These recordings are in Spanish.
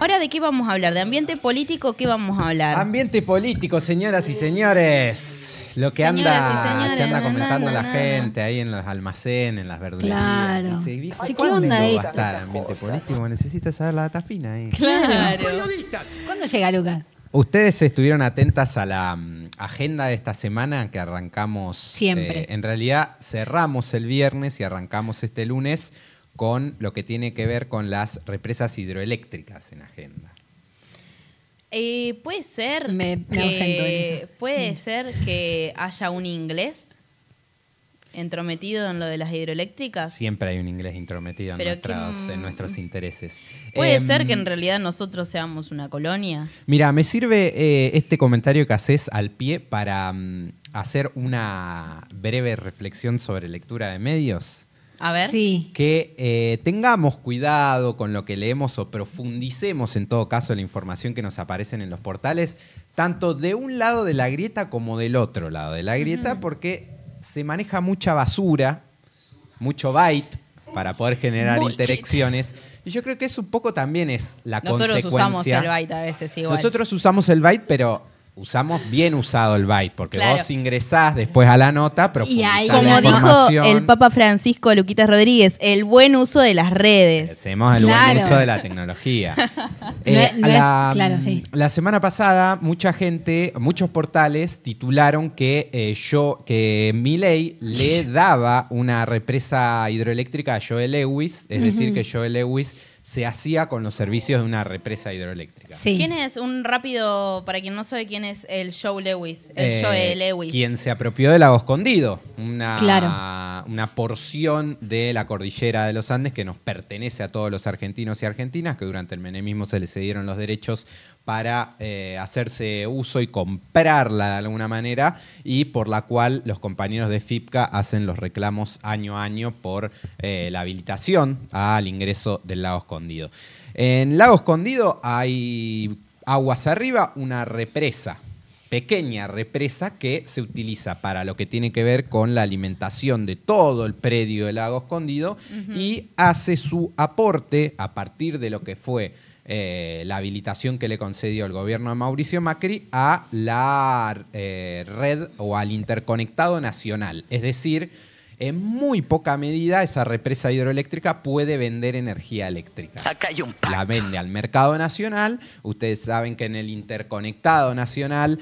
Ahora, ¿de qué vamos a hablar? ¿De ambiente político? ¿Qué vamos a hablar? Ambiente político, señoras y señores. Lo que se anda comentando la gente ahí en los almacenes, en las verdulerías. Claro. Dice, ¿Qué onda va a estar ambiente político? Necesito saber la data fina ahí. Claro. ¿Cuándo llega Lucas? Ustedes estuvieron atentas a la agenda de esta semana que arrancamos. Siempre. En realidad cerramos el viernes y arrancamos este lunes con lo que tiene que ver con las represas hidroeléctricas en agenda. Puede ser Me ausento en eso. Puede ser que haya un inglés entrometido en lo de las hidroeléctricas. Siempre hay un inglés intrometido en nuestros intereses. Puede ser que en realidad nosotros seamos una colonia. Mira, me sirve este comentario que haces al pie para hacer una breve reflexión sobre lectura de medios. A ver. Sí. Que tengamos cuidado con lo que leemos o profundicemos en todo caso la información que nos aparece en los portales, tanto de un lado de la grieta como del otro lado de la grieta, porque se maneja mucha basura, mucho byte para poder generar interacciones. Y yo creo que eso un poco también es la consecuencia. Nosotros usamos el byte a veces igual. Nosotros usamos el byte, pero usamos bien usado el byte, porque claro, vos ingresás después a la nota, profundizás como la dijo información. el Papa Francisco Luquitas Rodríguez, el buen uso de las redes. Hacemos el buen uso de la tecnología. La semana pasada, muchos portales titularon que Milei le daba una represa hidroeléctrica a Joe Lewis, es decir, que Joe Lewis se hacía con los servicios de una represa hidroeléctrica. Sí. ¿Quién es, un rápido, para quien no sabe quién es el Joe Lewis? Joe Lewis. Quien se apropió del Lago Escondido, una porción de la cordillera de los Andes que nos pertenece a todos los argentinos y argentinas, que durante el menemismo se les cedieron los derechos para hacerse uso y comprarla de alguna manera, y por la cual los compañeros de FIPCA hacen los reclamos año a año por la habilitación al ingreso del Lago Escondido. En Lago Escondido hay aguas arriba, una represa, pequeña represa que se utiliza para lo que tiene que ver con la alimentación de todo el predio del Lago Escondido y hace su aporte a partir de lo que fue la habilitación que le concedió el gobierno de Mauricio Macri a la red o al interconectado nacional. Es decir, en muy poca medida esa represa hidroeléctrica puede vender energía eléctrica. Acá hay un pacto. La vende al mercado nacional. Ustedes saben que en el interconectado nacional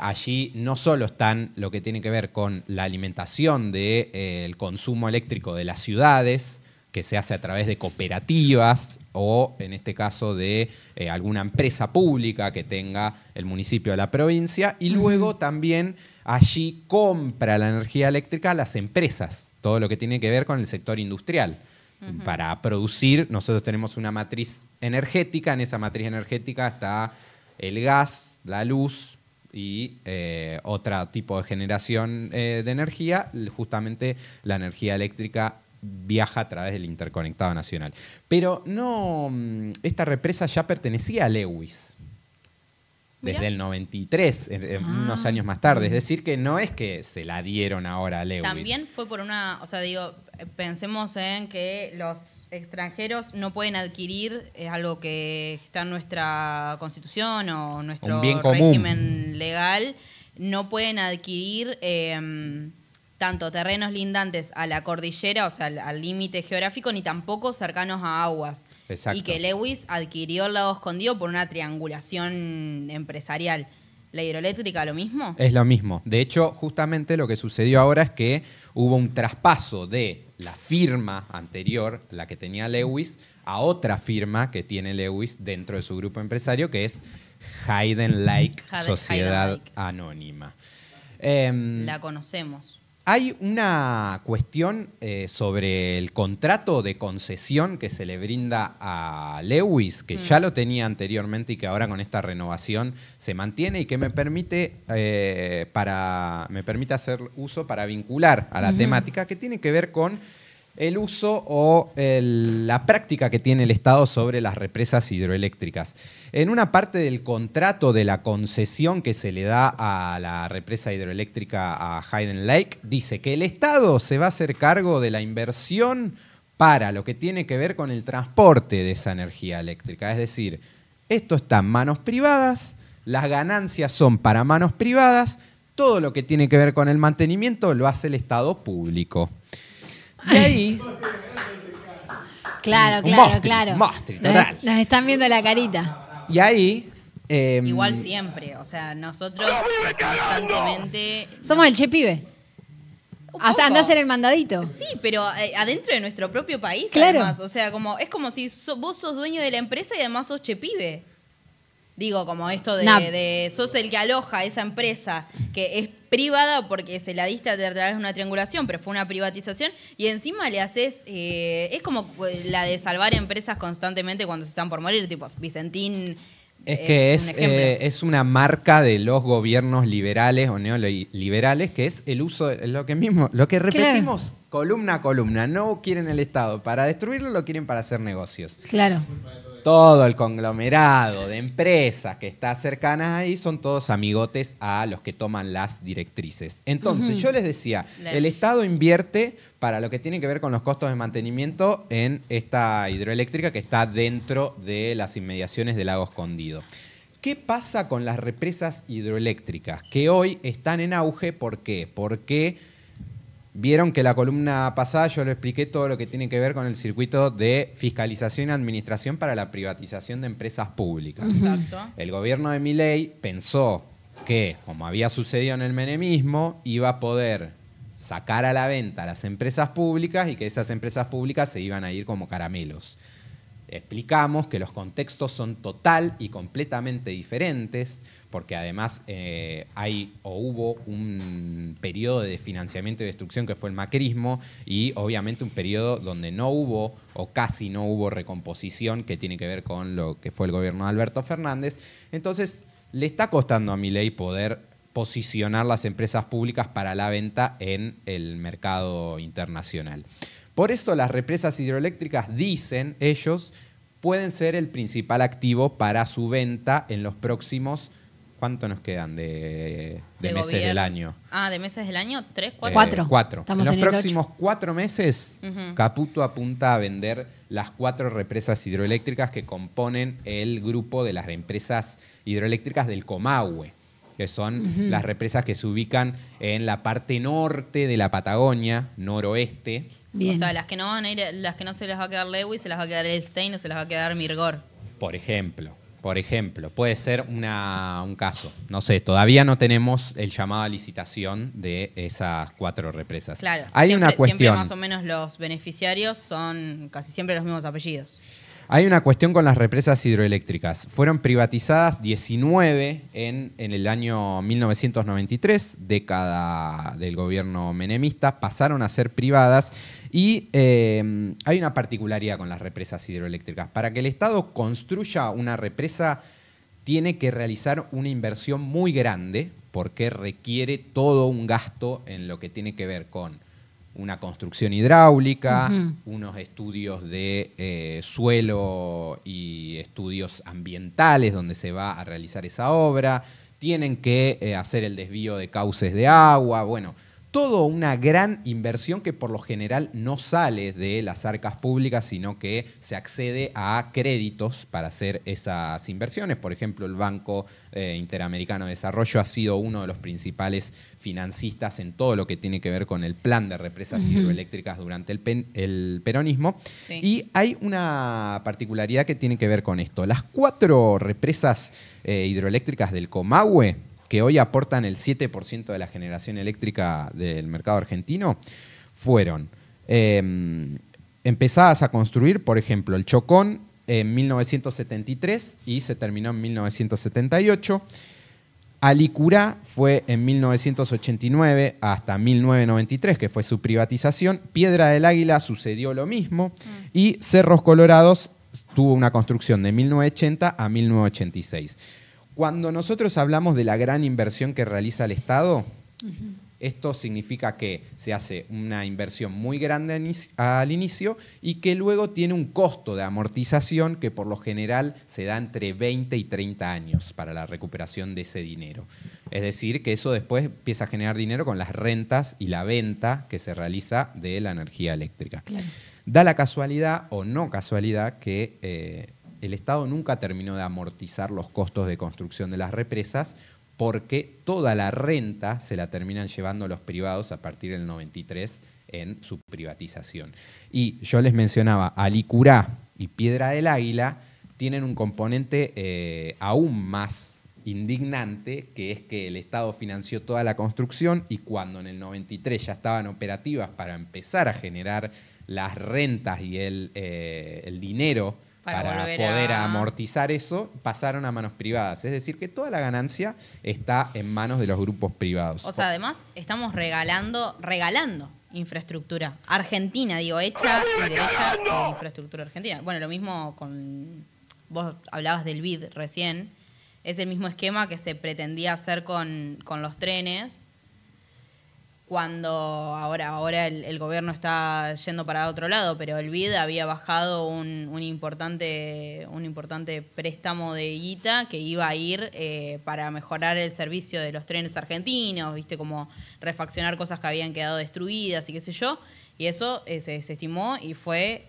allí no solo están lo que tiene que ver con la alimentación del consumo eléctrico de las ciudades, que se hace a través de cooperativas o, en este caso, de alguna empresa pública que tenga el municipio o la provincia, y luego también allí compra la energía eléctrica a las empresas, todo lo que tiene que ver con el sector industrial. Para producir, nosotros tenemos una matriz energética, en esa matriz energética está el gas, la luz y otro tipo de generación de energía, justamente la energía eléctrica viaja a través del interconectado nacional. Pero no, esta represa ya pertenecía a Lewis desde el 93, unos años más tarde. Es decir, que no es que se la dieron ahora a Lewis. También fue por pensemos en que los extranjeros no pueden adquirir, es algo que está en nuestra Constitución o nuestro régimen legal, no pueden adquirir tanto terrenos lindantes a la cordillera, o sea, al límite geográfico, ni tampoco cercanos a aguas. Exacto. Y que Lewis adquirió el Lago Escondido por una triangulación empresarial. ¿La hidroeléctrica lo mismo? Es lo mismo. De hecho, justamente lo que sucedió ahora es que hubo un traspaso de la firma anterior, la que tenía Lewis, a otra firma que tiene Lewis dentro de su grupo empresario, que es Hayden Lake Sociedad Anónima. La conocemos. Hay una cuestión sobre el contrato de concesión que se le brinda a Lewis, que ya lo tenía anteriormente y que ahora con esta renovación se mantiene y que me permite hacer uso para vincular a la temática que tiene que ver con el uso o la práctica que tiene el Estado sobre las represas hidroeléctricas. En una parte del contrato de la concesión que se le da a la represa hidroeléctrica a Hayden Lake, dice que el Estado se va a hacer cargo de la inversión para lo que tiene que ver con el transporte de esa energía eléctrica. Es decir, esto está en manos privadas, las ganancias son para manos privadas, todo lo que tiene que ver con el mantenimiento lo hace el Estado público. Y ahí... Claro, Mostri, total. Nos están viendo la carita. Y ahí... igual siempre, o sea, nosotros constantemente... Somos el Che Pibe. Anda a hacer el mandadito. Sí, pero adentro de nuestro propio país, claro. Además. O sea, es como si vos sos dueño de la empresa y además sos Che Pibe. Digo, como esto de sos el que aloja esa empresa que es privada porque se la diste a través de una triangulación, pero fue una privatización, y encima le haces... es como la de salvar empresas constantemente cuando se están por morir, tipo Vicentín... Es que es una marca de los gobiernos liberales o neoliberales, que es el uso de lo que repetimos columna a columna. No quieren el Estado para destruirlo, lo quieren para hacer negocios. Claro. Todo el conglomerado de empresas que está cercanas ahí son todos amigotes a los que toman las directrices. Entonces, yo les decía, el Estado invierte para lo que tiene que ver con los costos de mantenimiento en esta hidroeléctrica que está dentro de las inmediaciones del lago Escondido. ¿Qué pasa con las represas hidroeléctricas? Que hoy están en auge, ¿por qué? Porque vieron que la columna pasada yo lo expliqué todo lo que tiene que ver con el circuito de fiscalización y administración para la privatización de empresas públicas. Exacto. El gobierno de Milei pensó que, como había sucedido en el menemismo, iba a poder sacar a la venta a las empresas públicas y que esas empresas públicas se iban a ir como caramelos. Explicamos que los contextos son total y completamente diferentes, porque además hubo un periodo de financiamiento y destrucción que fue el macrismo, y obviamente un periodo donde no hubo o casi no hubo recomposición, que tiene que ver con lo que fue el gobierno de Alberto Fernández. Entonces, le está costando a Milei poder posicionar las empresas públicas para la venta en el mercado internacional. Por eso las represas hidroeléctricas, dicen ellos, pueden ser el principal activo para su venta en los próximos... ¿Cuánto nos quedan de meses del año? ¿De meses del año? ¿3, 4? 4. 4. En los próximos 8. 4 meses, Caputo apunta a vender las 4 represas hidroeléctricas que componen el grupo de las empresas hidroeléctricas del Comahue, que son las represas que se ubican en la parte norte de la Patagonia, noroeste. Bien. O sea, las que no van a ir, las que no se les va a quedar Lewis, se las va a quedar Elstein o se las va a quedar Mirgor. Por ejemplo, puede ser un caso. No sé, todavía no tenemos el llamado a licitación de esas 4 represas. Claro, Hay una cuestión. Siempre más o menos los beneficiarios son casi siempre los mismos apellidos. Hay una cuestión con las represas hidroeléctricas. Fueron privatizadas 19 en el año 1993, década del gobierno menemista, pasaron a ser privadas y hay una particularidad con las represas hidroeléctricas. Para que el Estado construya una represa tiene que realizar una inversión muy grande porque requiere todo un gasto en lo que tiene que ver con una construcción hidráulica, unos estudios de suelo y estudios ambientales donde se va a realizar esa obra, tienen que hacer el desvío de cauces de agua, bueno, todo una gran inversión que por lo general no sale de las arcas públicas, sino que se accede a créditos para hacer esas inversiones. Por ejemplo, el Banco Interamericano de Desarrollo ha sido uno de los principales financistas en todo lo que tiene que ver con el plan de represas hidroeléctricas durante el peronismo. Sí. Y hay una particularidad que tiene que ver con esto. Las 4 represas hidroeléctricas del Comahue, que hoy aportan el 7% de la generación eléctrica del mercado argentino, fueron empezadas a construir, por ejemplo, el Chocón en 1973 y se terminó en 1978. Alicurá fue en 1989 hasta 1993, que fue su privatización. Piedra del Águila sucedió lo mismo. Y Cerros Colorados tuvo una construcción de 1980 a 1986. Cuando nosotros hablamos de la gran inversión que realiza el Estado, esto significa que se hace una inversión muy grande al inicio y que luego tiene un costo de amortización que por lo general se da entre 20 y 30 años para la recuperación de ese dinero. Es decir, que eso después empieza a generar dinero con las rentas y la venta que se realiza de la energía eléctrica. Claro. Da la casualidad o no casualidad que el Estado nunca terminó de amortizar los costos de construcción de las represas porque toda la renta se la terminan llevando los privados a partir del 93 en su privatización. Y yo les mencionaba, Alicurá y Piedra del Águila tienen un componente aún más indignante, que es que el Estado financió toda la construcción y cuando en el 93 ya estaban operativas para empezar a generar las rentas y el dinero para poder amortizar eso, pasaron a manos privadas. Es decir, que toda la ganancia está en manos de los grupos privados. O sea, además estamos regalando infraestructura argentina, digo, hecha y derecha de infraestructura argentina. Bueno, lo mismo con... Vos hablabas del BID recién. Es el mismo esquema que se pretendía hacer con los trenes, cuando ahora el gobierno está yendo para otro lado, pero el BID había bajado un importante préstamo de guita que iba a ir para mejorar el servicio de los trenes argentinos, viste, como refaccionar cosas que habían quedado destruidas y qué sé yo, y eso se estimó y fue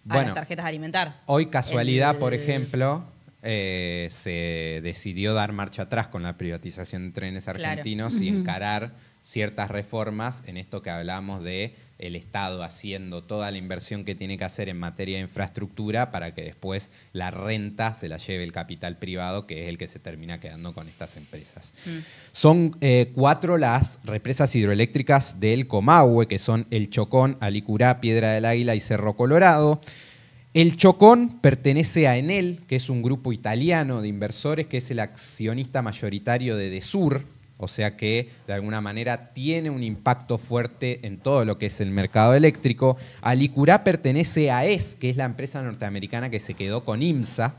a las tarjetas alimentar. Hoy casualidad, por ejemplo, se decidió dar marcha atrás con la privatización de trenes argentinos, claro, y encarar ciertas reformas en esto que hablamos de el Estado haciendo toda la inversión que tiene que hacer en materia de infraestructura para que después la renta se la lleve el capital privado, que es el que se termina quedando con estas empresas. Son 4 las represas hidroeléctricas del Comahue, que son El Chocón, Alicurá, Piedra del Águila y Cerro Colorado. El Chocón pertenece a Enel, que es un grupo italiano de inversores, que es el accionista mayoritario de Desur, o sea que de alguna manera tiene un impacto fuerte en todo lo que es el mercado eléctrico. Alicurá pertenece a ES, que es la empresa norteamericana que se quedó con IMSA,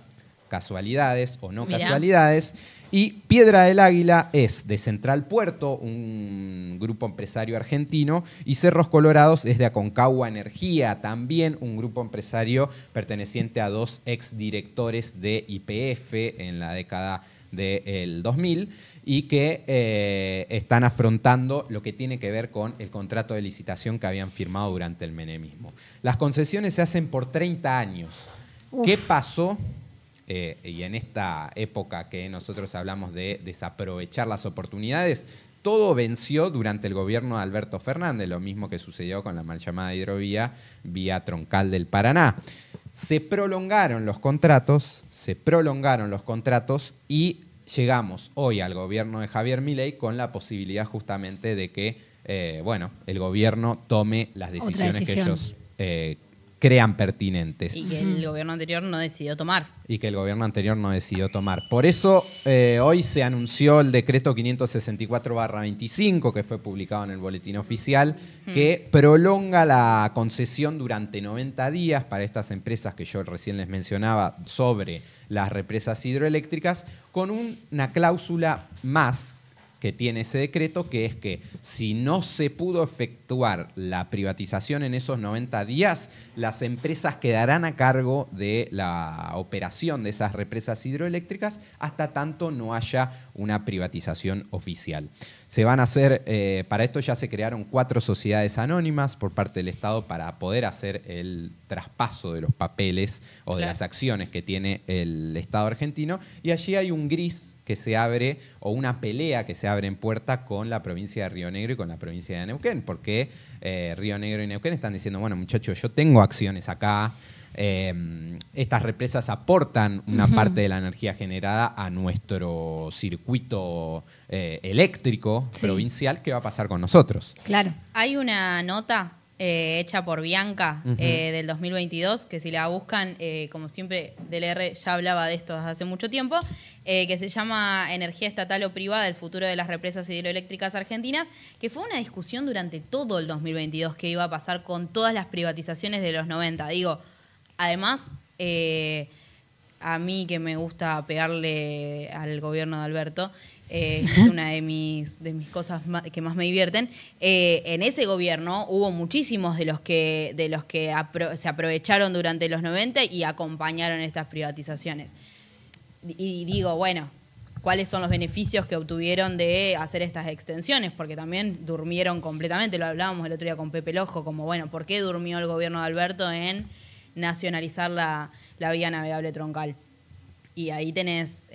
casualidades o no casualidades. Y Piedra del Águila es de Central Puerto, un grupo empresario argentino, y Cerros Colorados es de Aconcagua Energía, también un grupo empresario perteneciente a 2 exdirectores de YPF en la década del 2000 y que están afrontando lo que tiene que ver con el contrato de licitación que habían firmado durante el menemismo. Las concesiones se hacen por 30 años. ¿Qué pasó? Y en esta época que nosotros hablamos de desaprovechar las oportunidades, todo venció durante el gobierno de Alberto Fernández, lo mismo que sucedió con la mal llamada hidrovía vía Troncal del Paraná. Se prolongaron los contratos y llegamos hoy al gobierno de Javier Milei con la posibilidad justamente de que el gobierno tome las decisiones que ellos crean pertinentes. Y que el gobierno anterior no decidió tomar. Por eso hoy se anunció el decreto 564/25, que fue publicado en el Boletín Oficial, que prolonga la concesión durante 90 días para estas empresas que yo recién les mencionaba sobre las represas hidroeléctricas, con una cláusula más que tiene ese decreto, que es que si no se pudo efectuar la privatización en esos 90 días, las empresas quedarán a cargo de la operación de esas represas hidroeléctricas hasta tanto no haya una privatización oficial. Se van a hacer, para esto ya se crearon 4 sociedades anónimas por parte del Estado para poder hacer el traspaso de los papeles o de las acciones que tiene el Estado argentino, y allí hay un gris que se abre, o una pelea que se abre en puerta con la provincia de Río Negro y con la provincia de Neuquén, porque Río Negro y Neuquén están diciendo, bueno, muchachos, yo tengo acciones acá, estas represas aportan una parte de la energía generada a nuestro circuito eléctrico provincial. ¿Qué va a pasar con nosotros? Claro. Hay una nota hecha por Bianca del 2022, que si la buscan, como siempre, DLR ya hablaba de esto desde hace mucho tiempo, que se llama Energía Estatal o Privada, el futuro de las represas hidroeléctricas argentinas, que fue una discusión durante todo el 2022 que iba a pasar con todas las privatizaciones de los 90. Digo, además, a mí que me gusta pegarle al gobierno de Alberto, es una de mis cosas que más me divierten. En ese gobierno hubo muchísimos de los que se aprovecharon durante los 90 y acompañaron estas privatizaciones. Y digo, bueno, ¿cuáles son los beneficios que obtuvieron de hacer estas extensiones? Porque también durmieron completamente, lo hablábamos el otro día con Pepe Lojo, como bueno, ¿por qué durmió el gobierno de Alberto en nacionalizar la la vía navegable troncal. Y ahí tenés,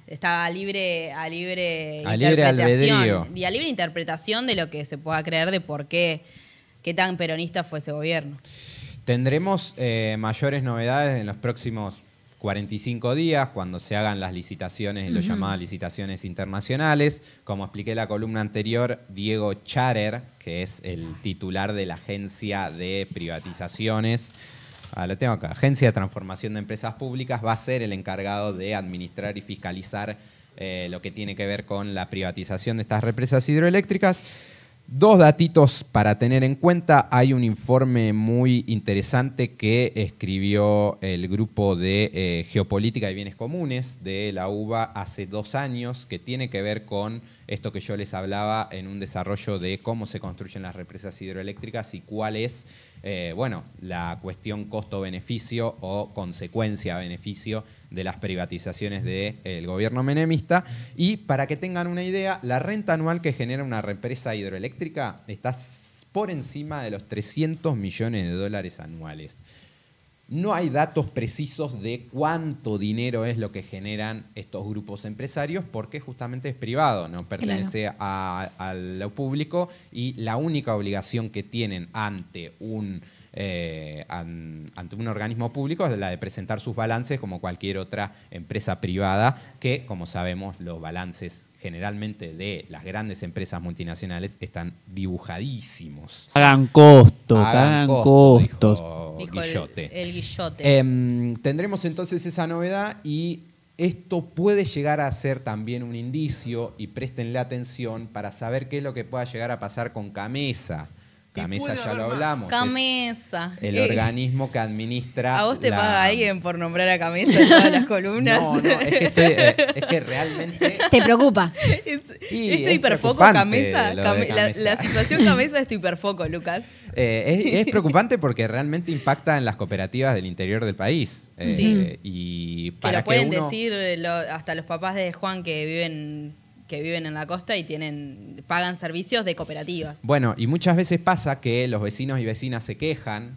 está a libre interpretación. Albedrío. Y a libre interpretación de lo que se pueda creer de por qué tan peronista fue ese gobierno. Tendremos mayores novedades en los próximos 45 días, cuando se hagan las licitaciones, lo llamadas licitaciones internacionales. Como expliqué en la columna anterior, Diego Charer, que es el titular de la Agencia de Privatizaciones, lo tengo acá, Agencia de Transformación de Empresas Públicas, va a ser el encargado de administrar y fiscalizar lo que tiene que ver con la privatización de estas represas hidroeléctricas. 2 datitos para tener en cuenta. Hay un informe muy interesante que escribió el grupo de Geopolítica y Bienes Comunes de la UBA hace 2 años, que tiene que ver con esto que yo les hablaba en un desarrollo de cómo se construyen las represas hidroeléctricas y cuál es la cuestión costo-beneficio o consecuencia-beneficio de las privatizaciones del gobierno menemista. Y para que tengan una idea, la renta anual que genera una represa hidroeléctrica está por encima de los $300 millones anuales. No hay datos precisos de cuánto dinero es lo que generan estos grupos empresarios porque justamente es privado, no pertenece a lo público, y la única obligación que tienen ante un organismo público es la de presentar sus balances como cualquier otra empresa privada, que, como sabemos, los balances generalmente de las grandes empresas multinacionales están dibujadísimos. Hagan costos. Dijo Guillote. El Guillote. Tendremos entonces esa novedad, y esto puede llegar a ser también un indicio, y préstenle atención, para saber qué es lo que pueda llegar a pasar con CAMESA. CAMESA ya lo hablamos. CAMESA. El organismo que administra. ¿A vos te paga alguien por nombrar a CAMESA en todas las columnas? No, es que realmente. ¿Te preocupa? ¿Es tu hiperfoco, CAMESA? La situación CAMESA es tu hiperfoco, Lucas. Es preocupante porque realmente impacta en las cooperativas del interior del país. Sí. Y para que lo pueden decir hasta los papás de Juan que viven en la costa y pagan servicios de cooperativas. Bueno, y muchas veces pasa que los vecinos y vecinas se quejan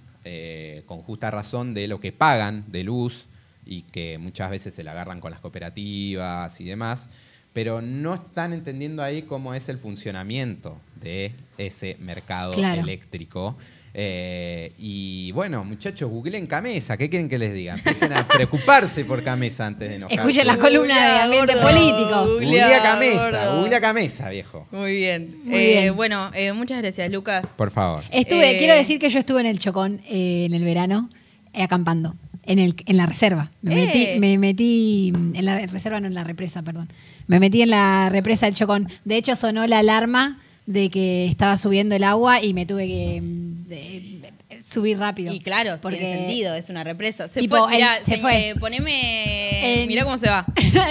con justa razón de lo que pagan de luz, y que muchas veces se la agarran con las cooperativas y demás, pero no están entendiendo ahí cómo es el funcionamiento de ese mercado eléctrico. Y bueno, muchachos, googleen CAMESA. ¿Qué quieren que les diga? Empiecen a preocuparse por CAMESA antes de enojarse. Escuchen las columnas de ambiente político. Googlea CAMESA, viejo. Muy bien. Bueno, muchas gracias, Lucas. Por favor. Quiero decir que yo estuve en el Chocón en el verano, acampando, en la reserva. Me metí en la reserva, no en la represa, perdón. Me metí en la represa del Chocón. De hecho, sonó la alarma de que estaba subiendo el agua y me tuve que subir rápido. Y claro, porque tiene sentido, es una represa. Se tipo, fue. Poneme. Mirá cómo se va.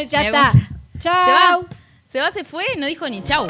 Ya está. Chao. Se fue, no dijo ni chau.